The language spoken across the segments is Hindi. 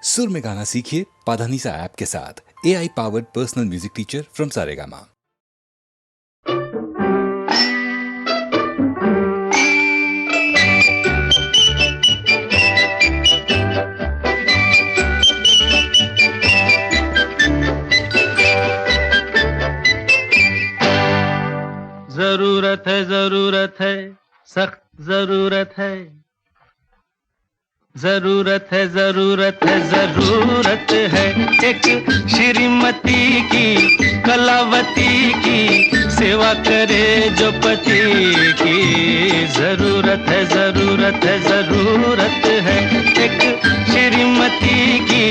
सुर में गाना सीखिए पाधानीसा ऐप के साथ। AI powered personal music teacher from Saregama. जरूरत है, सख्त जरूरत है। जरूरत है एक श्रीमती की, कलावती की सेवा करे जो पति की। जरूरत है एक श्रीमती की,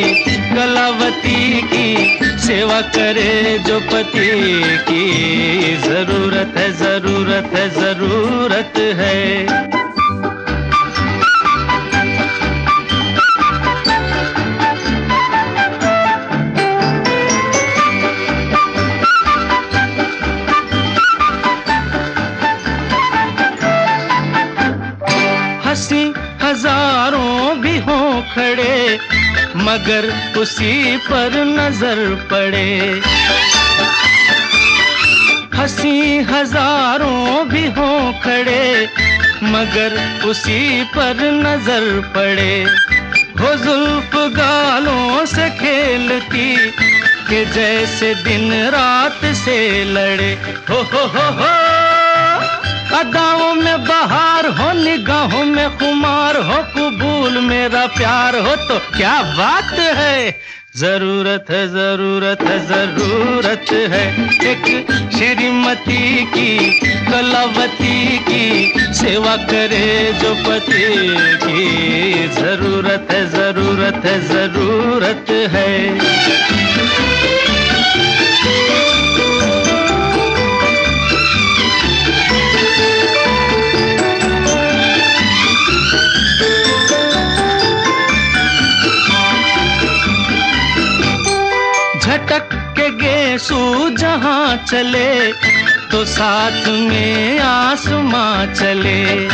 कलावती की सेवा करे जो पति की। जरूरत है। हंसी हजारों भी हों खड़े, मगर उसी पर नजर पड़े। हंसी हजारों भी हों खड़े, मगर उसी पर नजर पड़े। हो जुल्फ गालों से खेलती कि जैसे दिन रात से लड़े। हो अदाओं में बहार हो, निगाहों में खुमार हो, कबूल मेरा प्यार हो तो क्या बात है। जरूरत है एक श्रीमती की, कलावती की सेवा करे जो पति की। जरूरत है। झटक के गेसू जहाँ चले तो साथ में आसमां चले।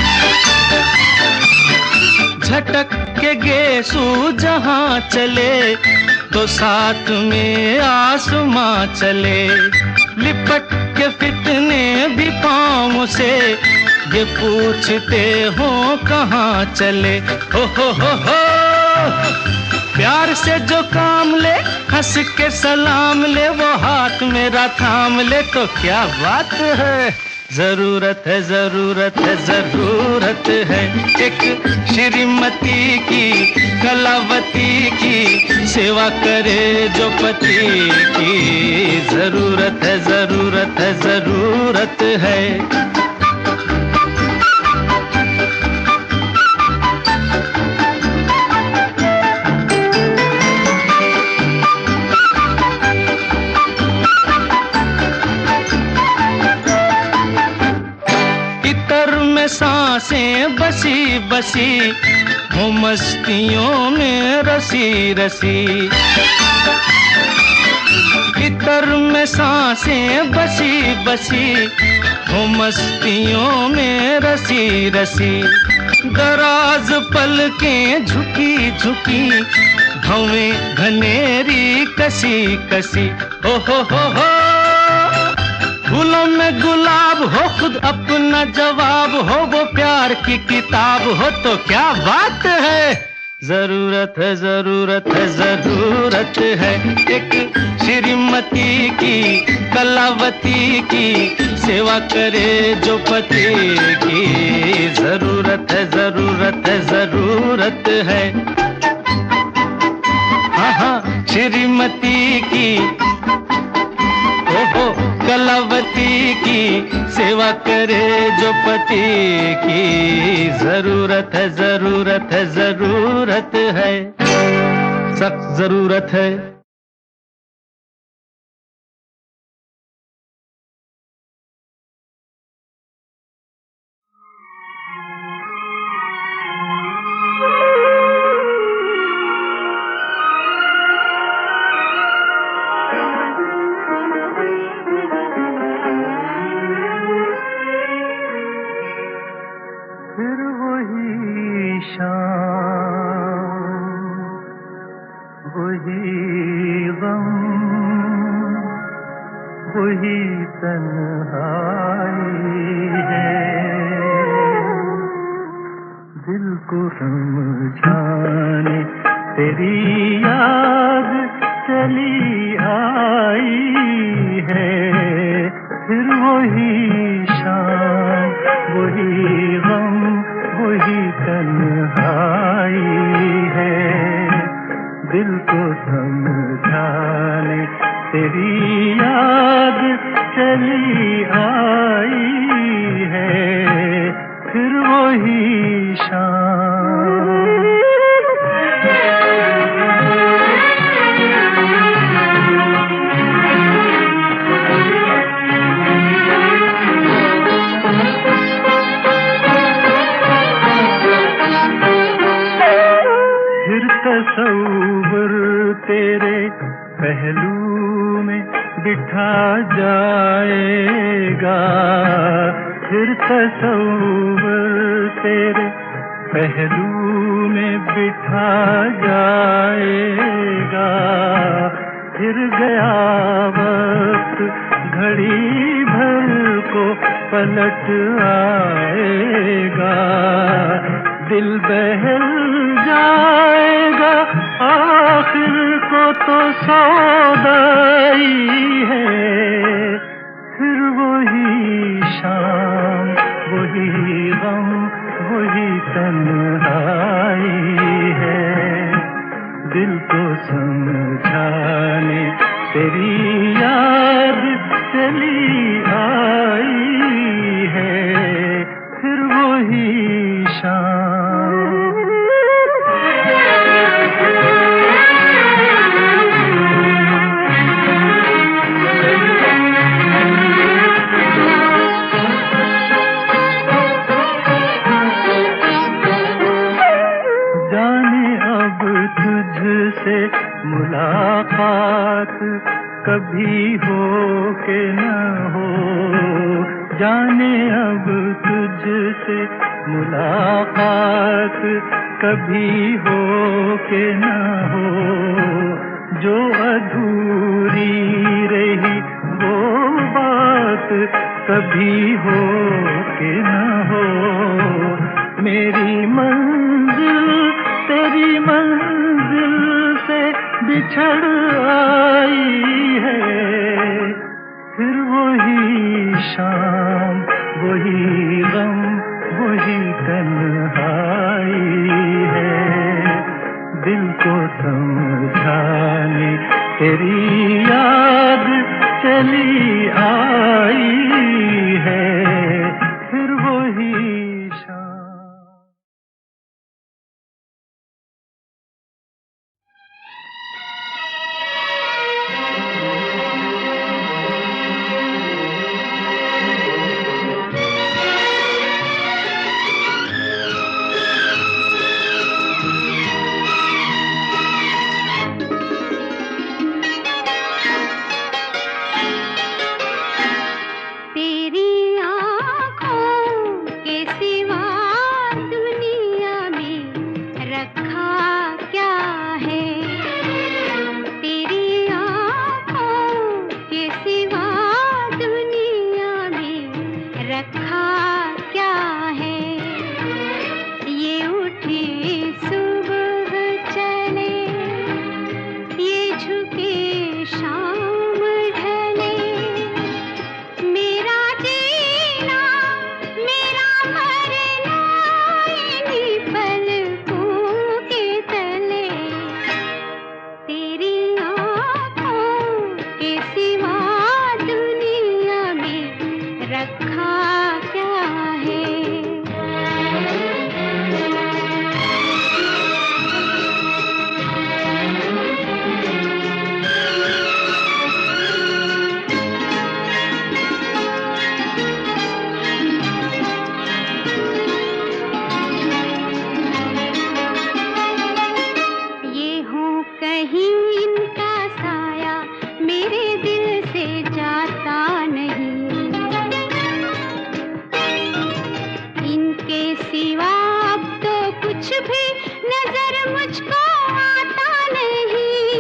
झटक के गेसू जहाँ चले तो साथ में आसमां चले। लिपट के फितने भी पाँव से ये पूछते हो कहाँ चले। हो प्यार से जो काम ले, हंस के सलाम ले, वो हाथ मेरा थाम ले तो क्या बात है। जरूरत है एक श्रीमती की, कलावती की सेवा करे जो पति की। जरूरत है। सांसें बसी बसी हो, मस्तियों में रसी रसी। इतर में सांसें बसी बसी हो, मस्तियों में रसी रसी। दराज पलकें झुकी झुकी, भवें घनेरी कसी कसी। हो फूलों में गुलाब हो, खुद अपना जवाब हो, वो प्यार की किताब हो तो क्या बात है। जरूरत है एक श्रीमती की, कलावती की सेवा करे जो पति की। जरूरत है। हाँ श्रीमती की, कलावती की सेवा करे जो पति की। जरूरत है। सख्त जरूरत है। वही गम, वही तन्हाई है, दिल को समझाने तेरी याद चली आई है, फिर वही शाम, वही गम, वही तन्हाई है, दिल को समझाने तेरी याद चली आई है, फिर वही शाम। तसव्वुर तेरे पहलू में बिठा जाएगा, फिर तसव्वुर तेरे पहलू में बिठा जाएगा, फिर गया वक्त घड़ी भर को पलट आएगा, दिल बहल जाएगा, आखिर को तो सौदाई है, फिर वही शाम, वही गम, वही तन्हाई है, दिल को समझाने तेरी याद चली आई है, फिर वही शाम। तुझसे मुलाकात कभी हो के न हो, जाने अब तुझसे मुलाकात कभी हो के न हो, जो अधूरी रही वो बात कभी हो के न हो, मेरी मंजिल तेरी मंजिल से बिछड़ आई है, फिर वही शाम, वही गम, वही तन्हाई है, दिल को समझाने तेरी याद चली आई है, फिर वही शाम। सिवा अब तो कुछ भी नजर मुझको आता नहीं।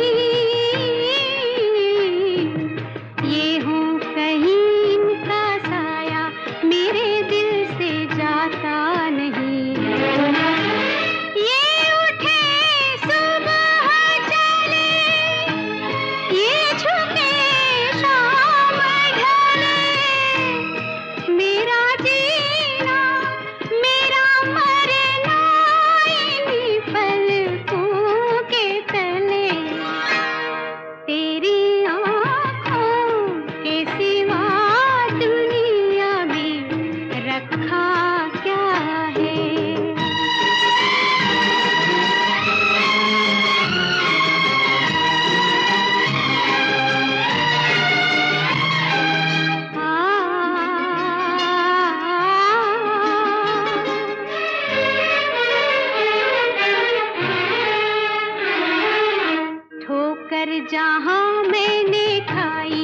ठोकर जहाँ मैंने खाई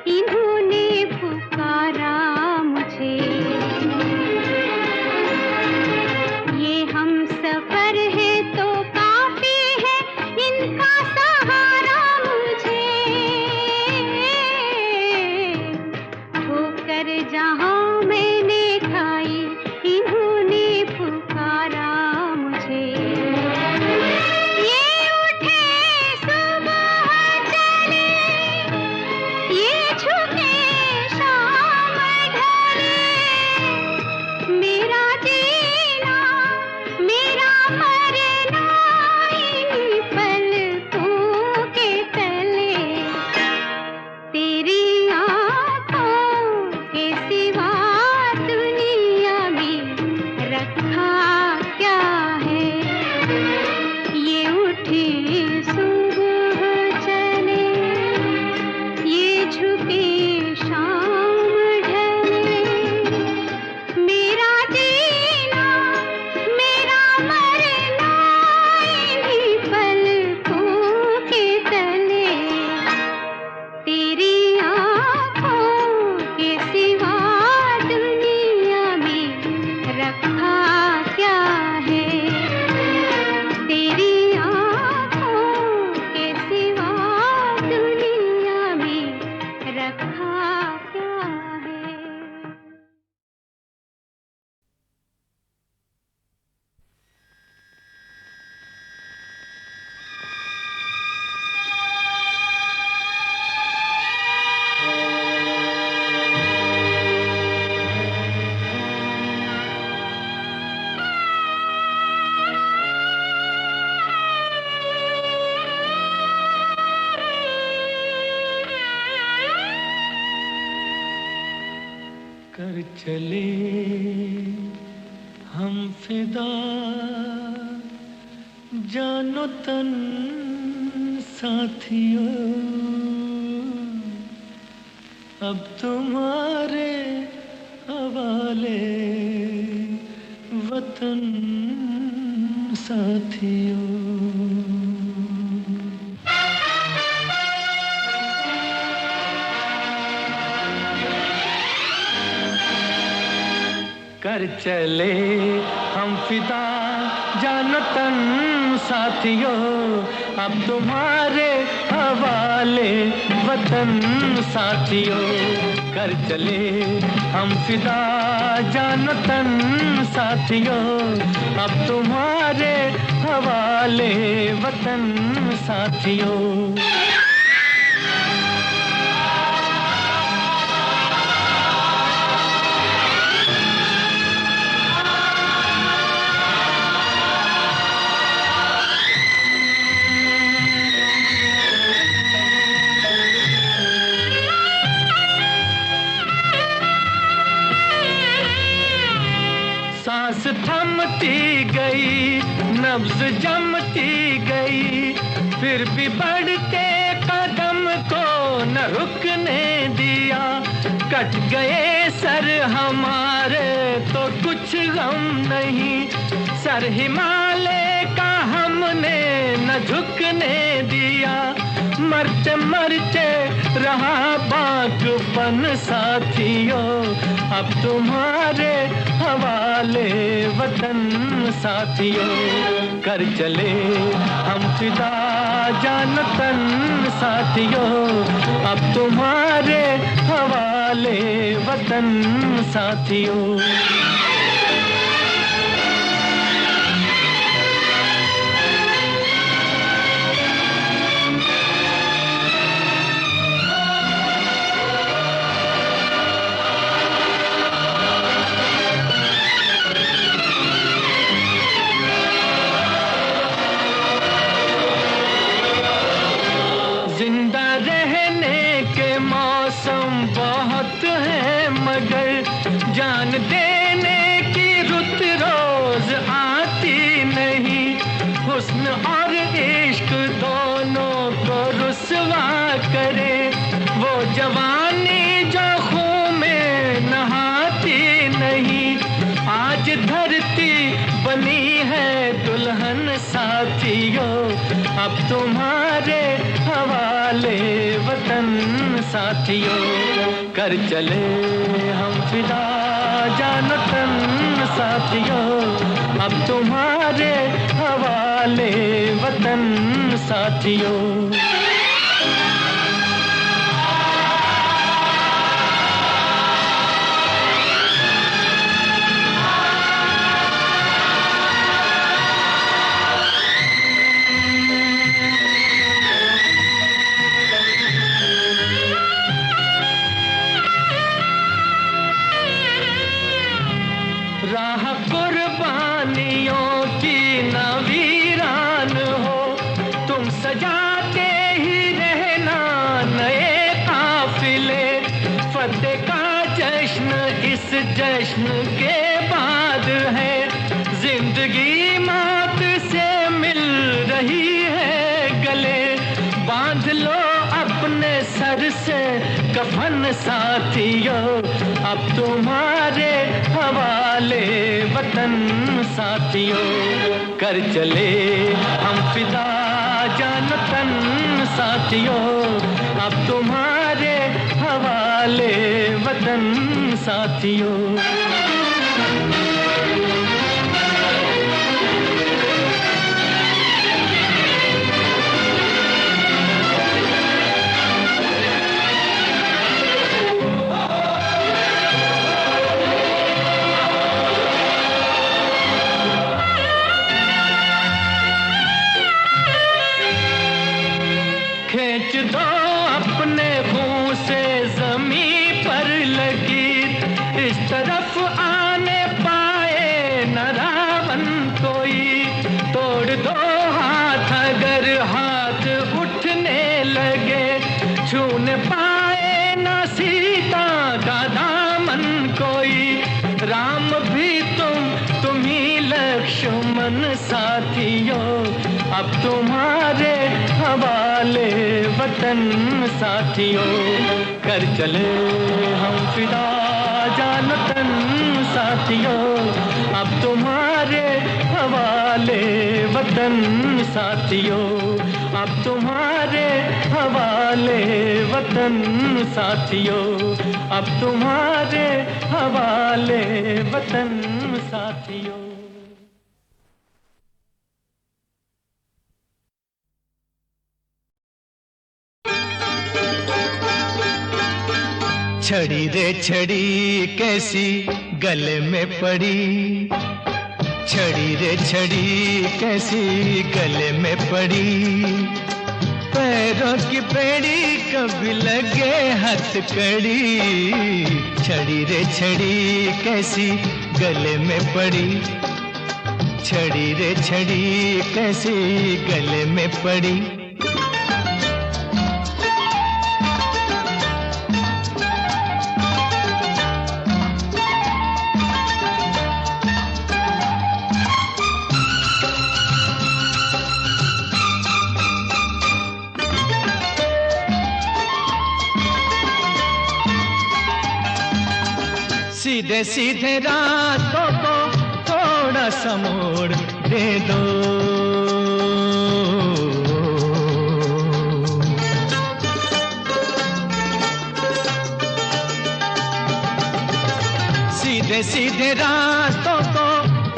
इन्होंने पुकारा मुझे। ये हम सफर है तो काफी है इनका सहारा मुझे। ठोकर जहाँ मैंने खाई इन्होंने पुकारा मुझे। ये उठे सुबह चले, ये झुके शाम ढले, मेरा जीना मेरा मरना इन्हीं पलकों के तले। तेरी आँखों के सिवा दुनिया में रखा क्या है। ये उठे सुबह चले, ये झुके शाम ढले, मेरा जीना मेरा मरना इन्हीं पलकों के तले। तेरी आँखों के सिवा दुनिया में रखा क्या है। तेरी आँखों के सिवा दुनिया में रखा क्या है। कर चले हम फिदा जानो तन साथियों, अब तुम्हारे हवाले वतन साथियों। कर चले हम फिदा जान तन साथियों, अब तुम्हारे हवाले वतन साथियों। कर चले हम फिदा जान तन साथियों, अब तुम्हारे हवाले वतन साथियों। सांस थमती गई, नब्ज जमती गई, फिर भी बढ़ते कदम को न रुकने दिया। कट गए सर हमारे तो कुछ गम नहीं, सर हिमालय का हमने न झुकने दिया। मरते मरते रहा बागपन साथियों, अब तुम्हारे हवाले वतन साथियों। कर चले हम फिदा जान तन साथियों, अब तुम्हारे हवाले वतन साथियों। जिंदा रहने के मौसम बहुत हैं, मगर जान देने की रुत रोज आती नहीं। हुस्न और इश्क दोनों को रुसवा करे, वो जवानी जो खून में नहाती नहीं। आज धरती बनी है दुल्हन साथियों, अब तुम्हारे हवा हवाले वतन साथियों, कर चले हम फिदा जान तन साथियों, अब तुम्हारे हवाले वतन साथियों। राह कुर्बानियों की न वीरान हो, तुम सजाते ही रहना नए काफिले, फतेह का जश्न इस जश्न के बाद है, जिंदगी मौत से मिल रही है गले, बांध लो अपने सर से कफन साथियों, अब तुम्हारे हवाले वतन साथियों, कर चले हम फिदा जान तन साथियों, अब तुम्हारे हवाले वतन साथियों। खींच दो अपने मुंह से जमीन पर लगी, इस तरफ आने पाए न रावण कोई, तोड़ दो हाथ अगर हाथ उठने लगे, छूने पाए न सीता का दामन कोई, राम भी तुम ही लक्ष्मण साथियों, अब तुम्हारे हवाले वतन साथियों, कर चले हम फिदा जान तन साथियों, अब तुम्हारे हवाले वतन साथियों, अब तुम्हारे हवाले वतन साथियों, अब तुम्हारे हवाले वतन साथियों। छड़ी रे छड़ी कैसी गले में पड़ी, छड़ी रे छड़ी कैसी गले में पड़ी, पैरों की पेड़ी कभी लगे हथकड़ी, छड़ी रे छड़ी कैसी गले में पड़ी, छड़ी रे छड़ी कैसी गले में पड़ी। सीधे सीधे रातों को थोड़ा सा मोड़ दे दो, सीधे सीधे रातों को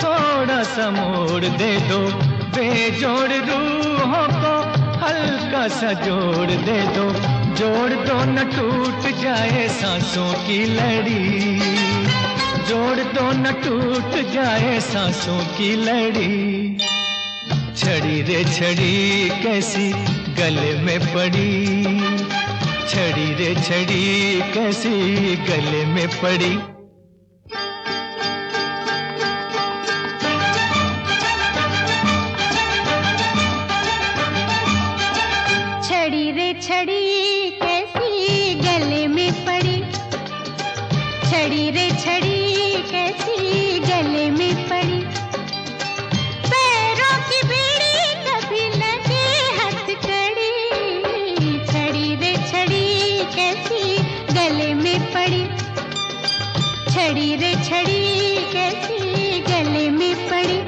थोड़ा सा मोड़ दे दो, बेजोड़ रूहों को हल्का सा जोड़ दे दो, जोड़ दो न टूट जाए सांसों की लड़ी, जोड़ दो न टूट जाए सांसों की लड़ी, छड़ी रे छड़ी कैसी गले में पड़ी, छड़ी रे छड़ी कैसी गले में पड़ी। छड़ी रे छड़ी कैसी गले में पड़ी, छड़ी रे छड़ी कैसी गले में पड़ी, पैरों की बेड़ी कभी लगे हथकड़ी, छड़ी रे छड़ी कैसी गले में पड़ी, छड़ी रे छड़ी कैसी गले में पड़ी।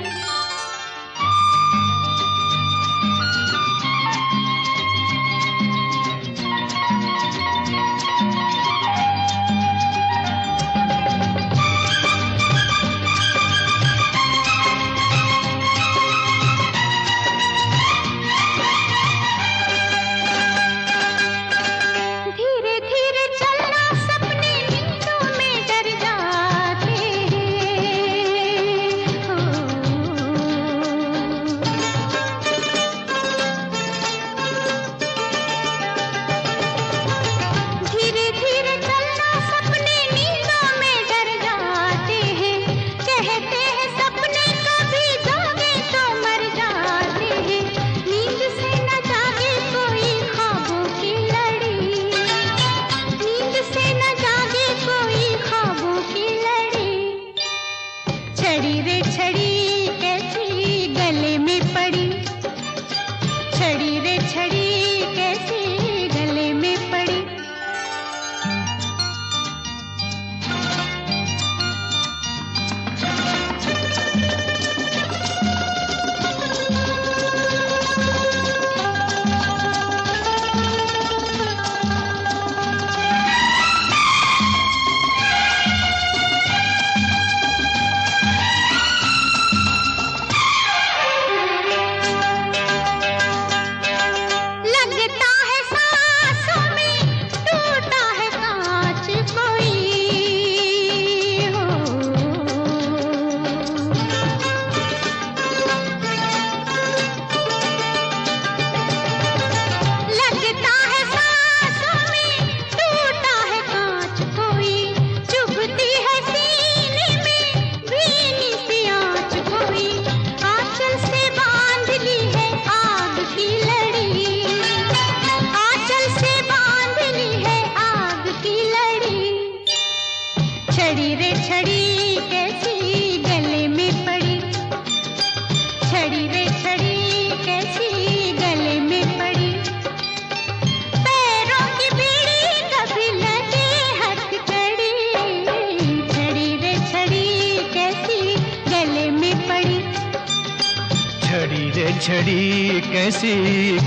छड़ी कैसी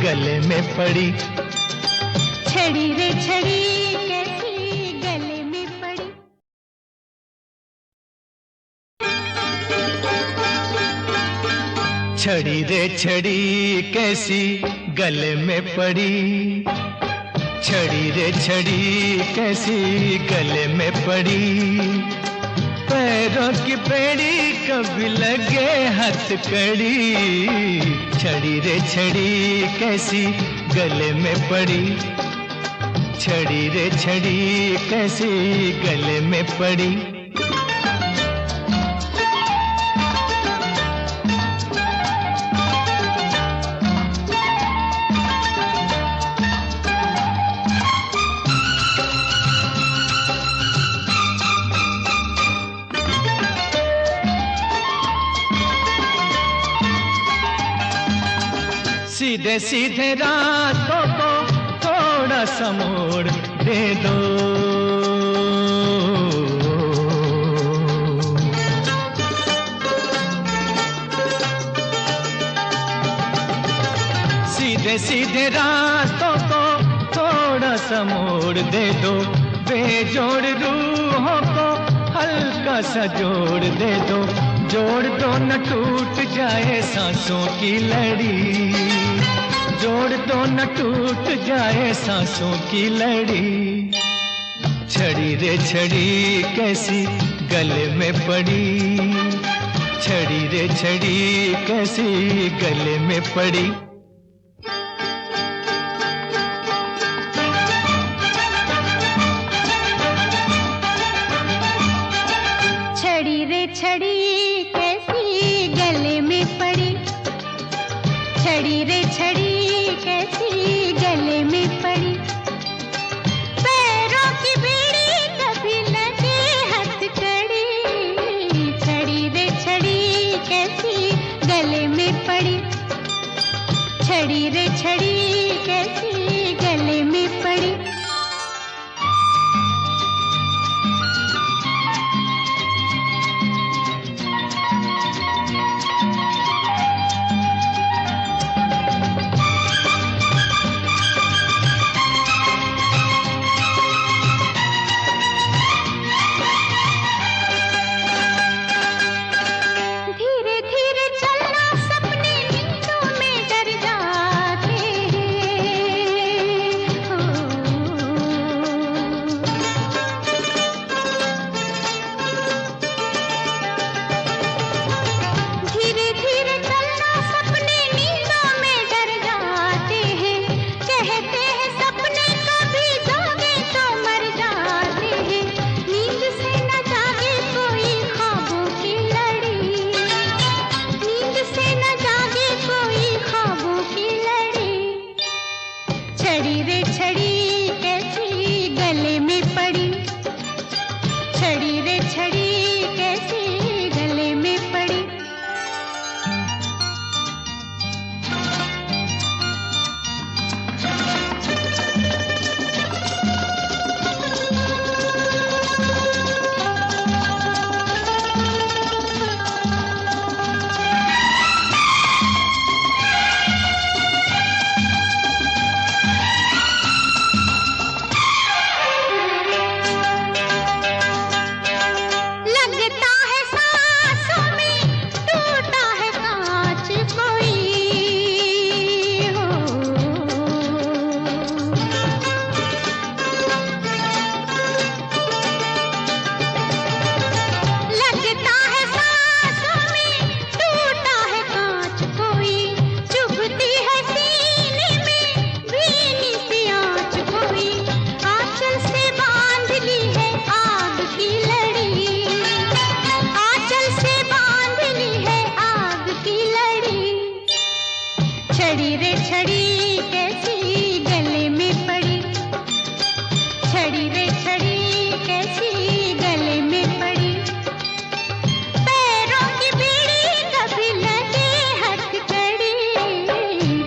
गले में पड़ी, छड़ी रे छड़ी कैसी गले में पड़ी। छड़ी रे छड़ी कैसी गले में पड़ी, छड़ी रे छड़ी कैसी गले में पड़ी। पैरों की बेड़ी कभी लगे हथकड़ी, छड़ी रे छड़ी कैसी गले में पड़ी, छड़ी रे छड़ी कैसी गले में पड़ी। सीधे सीधे रातों को थोड़ा सा मोड़ दे दो, सीधे सीधे रातों को थोड़ा सा मोड़ दे दो। बेजोड़ रूहों को हल्का सा जोड़ दे दो, जोड़ दो न टूट जाए सांसों की लड़ी, जोड़ दो न टूट जाए सांसों की लड़ी। छड़ी रे छड़ी कैसी गले में पड़ी, छड़ी रे छड़ी कैसी गले में पड़ी। छड़ी रे छड़ी कैसी गले में पड़ी, छड़ी रे छड़ी कैसी गले में पड़ी। पैरों की बेड़ी कभी लगे हथकड़ी, छड़ी रे छड़ी कैसी गले में पड़ी, छड़ी रे छड़ी कैसी गले में पड़ी। छड़ी रे छड़ी कैसी गले में पड़ी, छड़ी रे छड़ी कैसी गले में पड़ी। छड़ी रे छड़ी कैसी गले में पड़ी, छड़ी रे छड़ी कैसी गले में पड़ी। पैरों की बेड़ी कभी लगे हथकड़ी,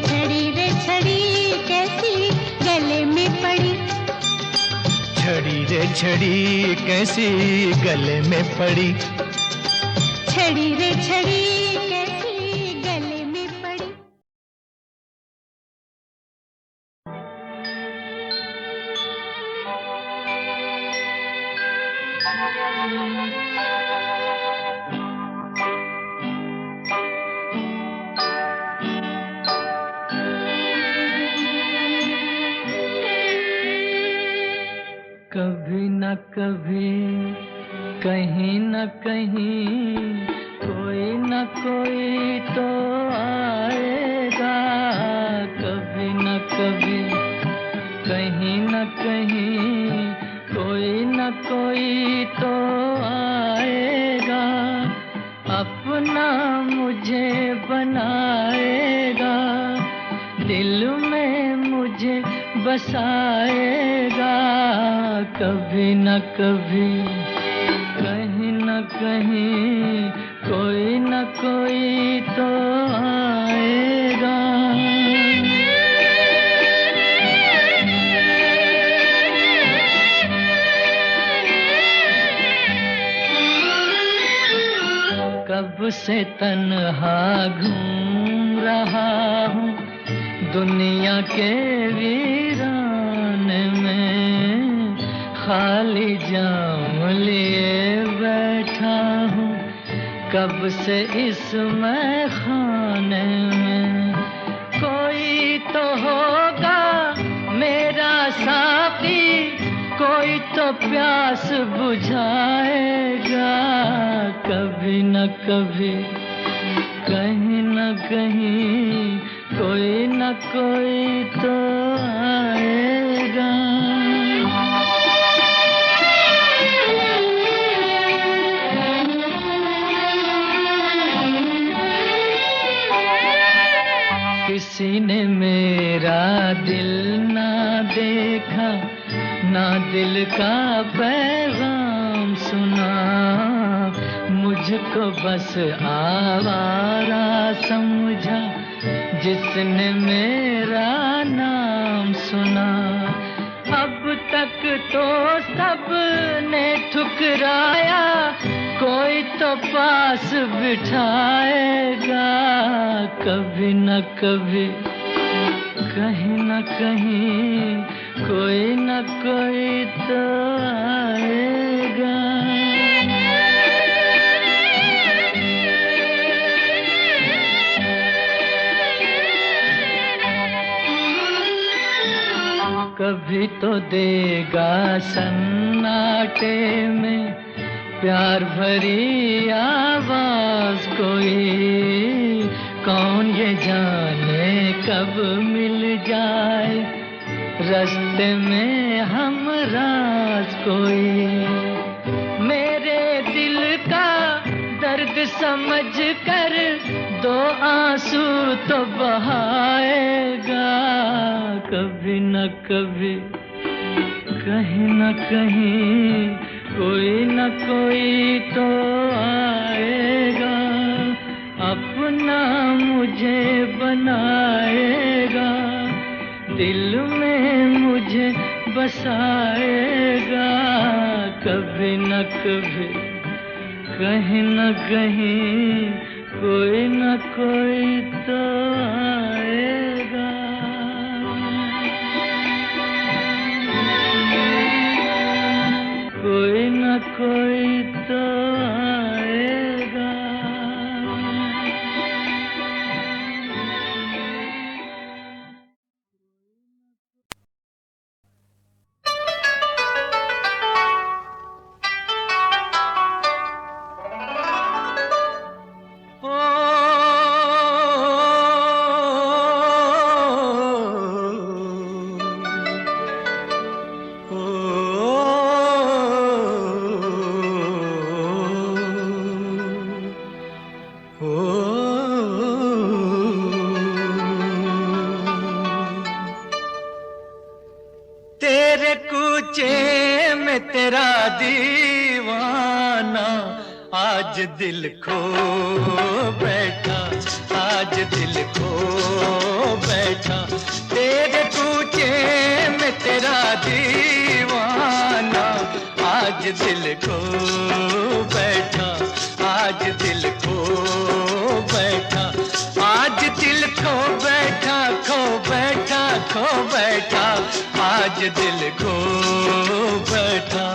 छड़ी रे छड़ी कैसी गले में पड़ी। छड़ी रे छड़ी कैसी गले में पड़ी, छड़ी रे छड़ी कभी न कभी कहीं न कहीं कोई न कोई तो आएगा, कभी न कभी कहीं न कहीं कोई न कोई तो आएगा, अपना मुझे बनाएगा, दिल में मुझे बसाएगा, कभी न कभी कहीं न कहीं कोई न कोई तो आएगा। कब से तन्हा घूम रहा हूँ दुनिया के वीराने में, खाली जाम लिए बैठा हूँ कब से इस मैखाने में, कोई तो होगा मेरा साथी, कोई तो प्यास बुझाएगा, कभी न कभी कहीं न कहीं कोई न कोई तो आएगा। किसी ने मेरा दिल ना देखा, ना दिल का पैगाम सुना, मुझको बस आवारा समझा जिसने मेरा नाम सुना, अब तक तो सबने ठुकराया, कोई तो पास बिठाएगा, कभी न कभी कहीं न कहीं कोई न कोई तो आएगा। कभी तो देगा सन्नाटे में प्यार भरी आवाज कोई, कौन ये जाने कब मिल जाए रास्ते में हम राज कोई, मेरे दिल का दर्द समझ कर दो आंसू तो बहाएगा, कभी न कभी कहीं न कहीं कोई न कोई तो आएगा, अपना मुझे बनाएगा, दिल में मुझे बसाएगा, कभी न कभी कहीं न कहीं कोई न कोई तो आएगा। कोई न कोई तो आएगा। तेरे कूचे में तेरा दीवाना आज दिल खो बैठा, आज दिल खो बैठा, तेरे कूचे में तेरा दीवाना आज दिल खो बैठा, आज दिल खो बैठा, आज दिल खो बैठा, खो बैठा, खो बैठा, आज दिल खो बैठा।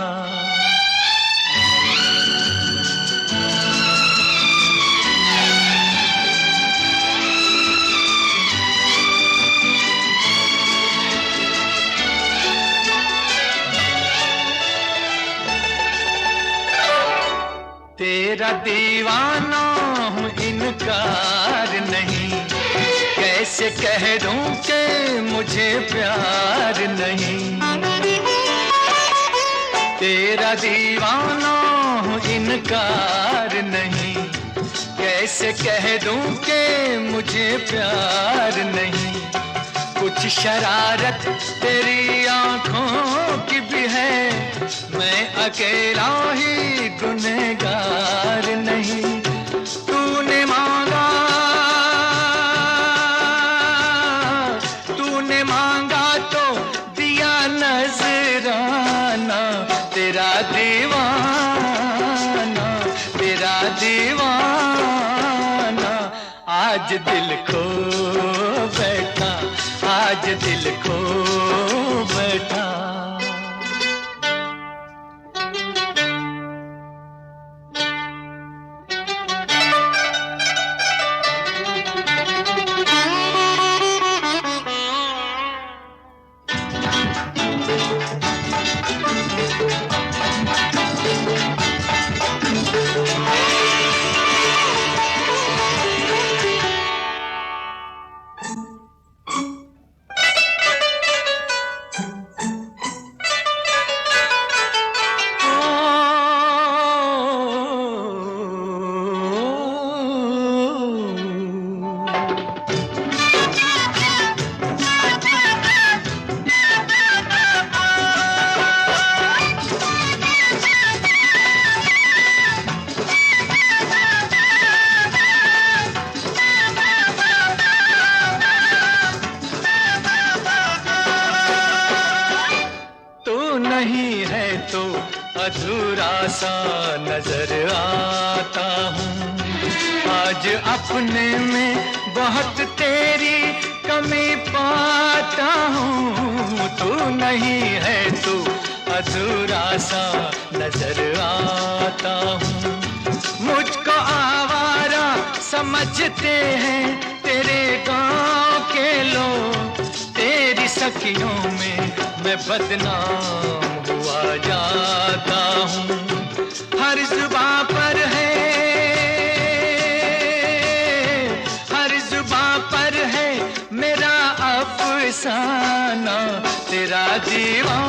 तेरा दीवाना हूँ इनकार नहीं, कैसे कह दूं कि मुझे प्यार नहीं। तेरा दीवाना हूँ इनकार नहीं, कैसे कह दूं कि मुझे प्यार नहीं। कुछ शरारत तेरी आंखों की भी है, मैं अकेला ही गुनहगार नहीं। तूने मांगा तो दिया नजराना, तेरा दीवाना आज दिल खो बैठा, आज दिल खो बैठा। नहीं है तो अधूरा सा नजर आता हूँ, आज अपने में बहुत तेरी कमी पाता हूँ। तू नहीं है तो अधूरा सा नजर आता हूँ। मुझको आवारा समझते हैं तेरे गाँव के लोग, तेरी सखियों में मैं बदनाम हुआ जाता हूँ। हर जुबां पर है, हर जुबां पर है मेरा अफसाना, तेरा दीवाना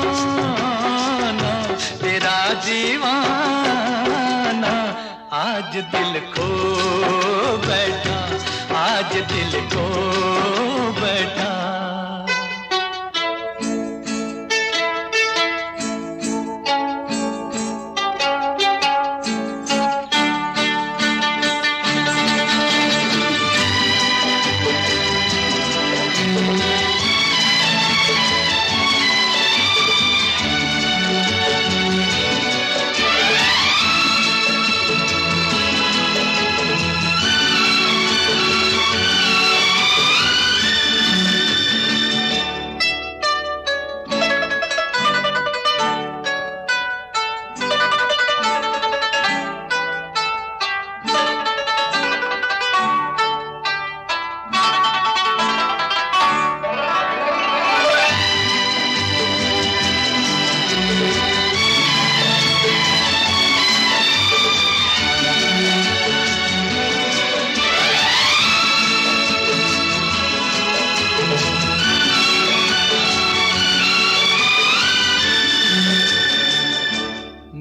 आज दिल खो बैठा, आज दिल खो बैठा।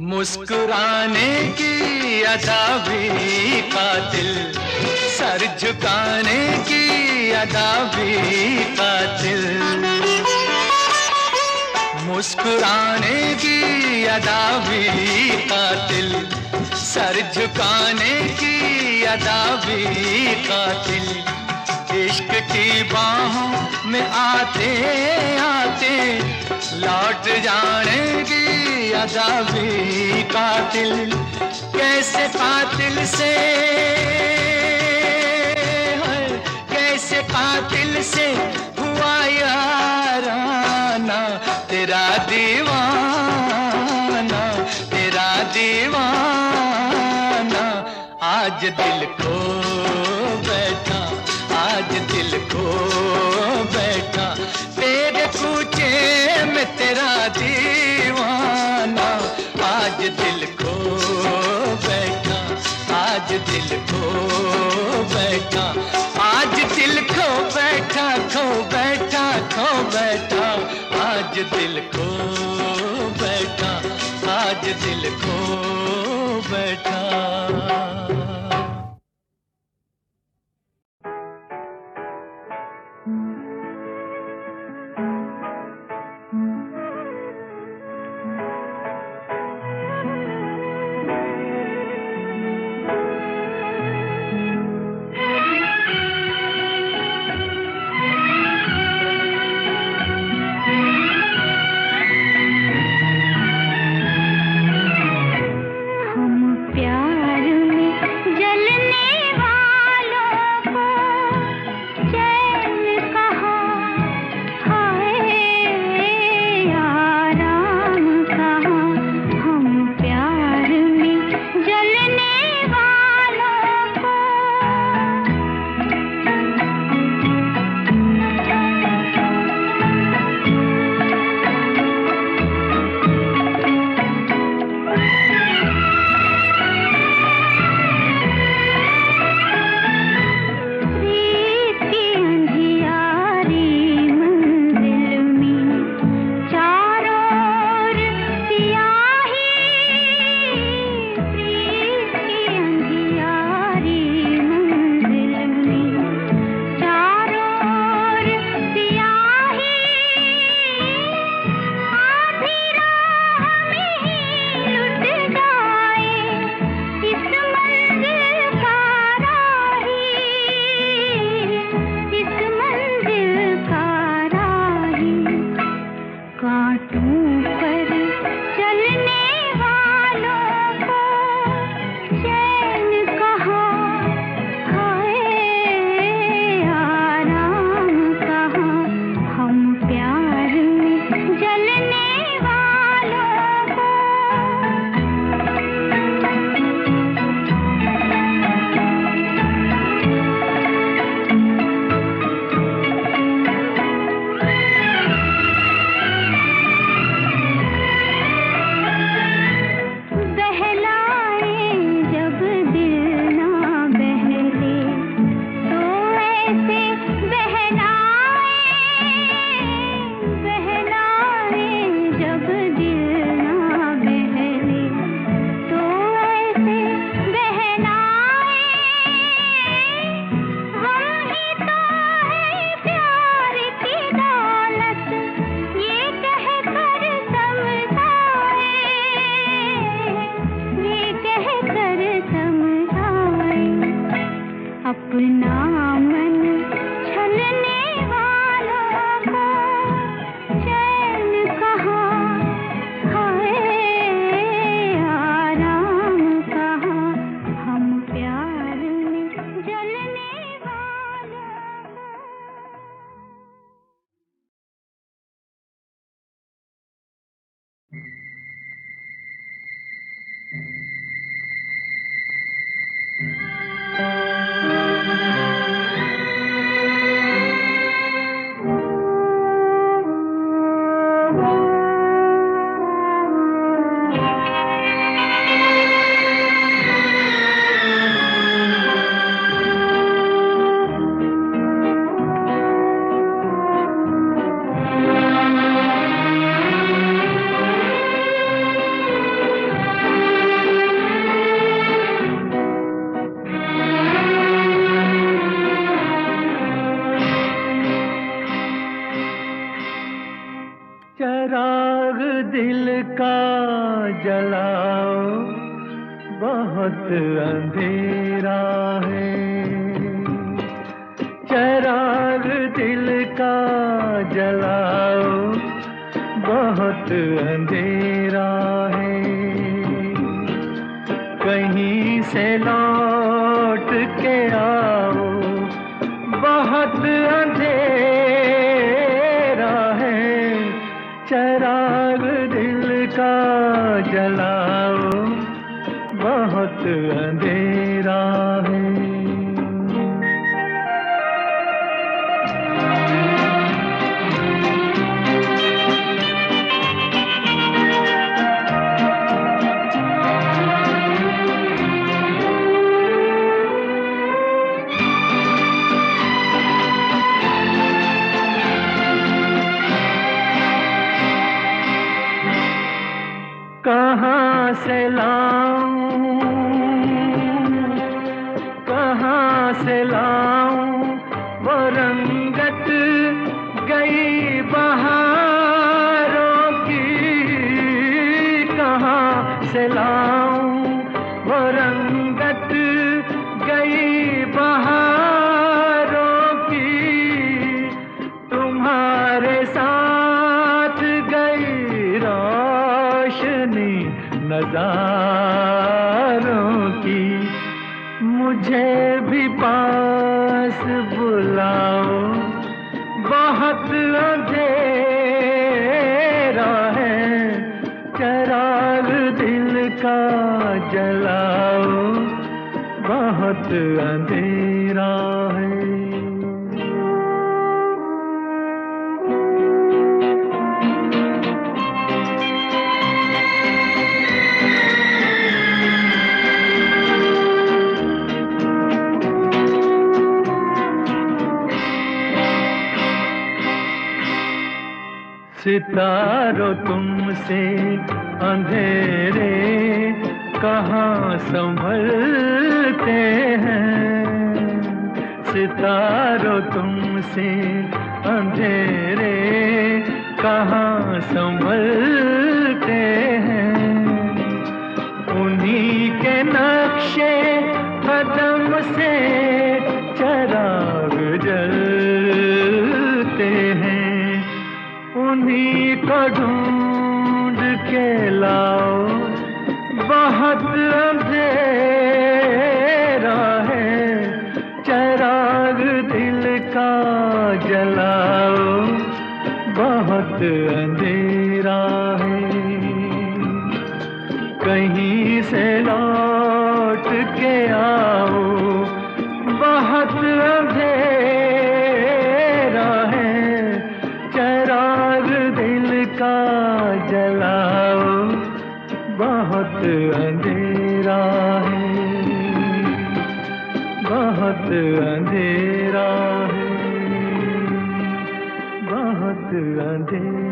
मुस्कुराने की अदा भी कातिल, सर झुकाने की अदा भी कातिल। मुस्कुराने की अदा भी कातिल, सर झुकाने की अदा भी कातिल। इश्क की बाहों में आते आते लौट जाने की अदा भी कातिल। कैसे कातिल से, कैसे कातिल से हुआ याराना, तेरा दीवाना आज दिल खो बैठा, आज दिल खो बैठा। तेरे कूचे में तेरा दीवाना आज दिल खो बैठा, आज दिल खो बैठा, आज दिल खो बैठा। चिराग दिल का जलाओ, बहुत अंधेरा है। चिराग दिल का जलाओ, बहुत अंधेरा है। कहीं से लौट के आओ, बहुत अंधेरा है। चिराग दिल का जलाओ, बहुत अंधेरा है। कहाँ से लाऊं, कहाँ से लाऊं वो रंगत गई बहारों की, कहाँ से लाऊं वो रंगत गई बहारों की, तुम्हारे साथ गई रोशनी नजारों की। मुझे भी पास बुलाओ, बहुत अंधेरा है, चिराग दिल का जलाओ, बहुत अंधेरा है। सितारों तुमसे अंधेरे कहाँ संभलते हैं, सितारों तुमसे अंधेरे कहाँ संभलते हैं, उन्हीं के नक्शे कदम से चिराग जलते हैं, उन्हीं को ढूंढ के लाओ, बहुत अंधेरा है, चिराग दिल का जलाओ, बहुत अंधेरा है। कहीं से लौट के आओ, बहुत अंधेरा है, चिराग दिल का जलाओ, बहुत अंधेरा है, बहुत अंधेरा है, बहुत अंधेरा।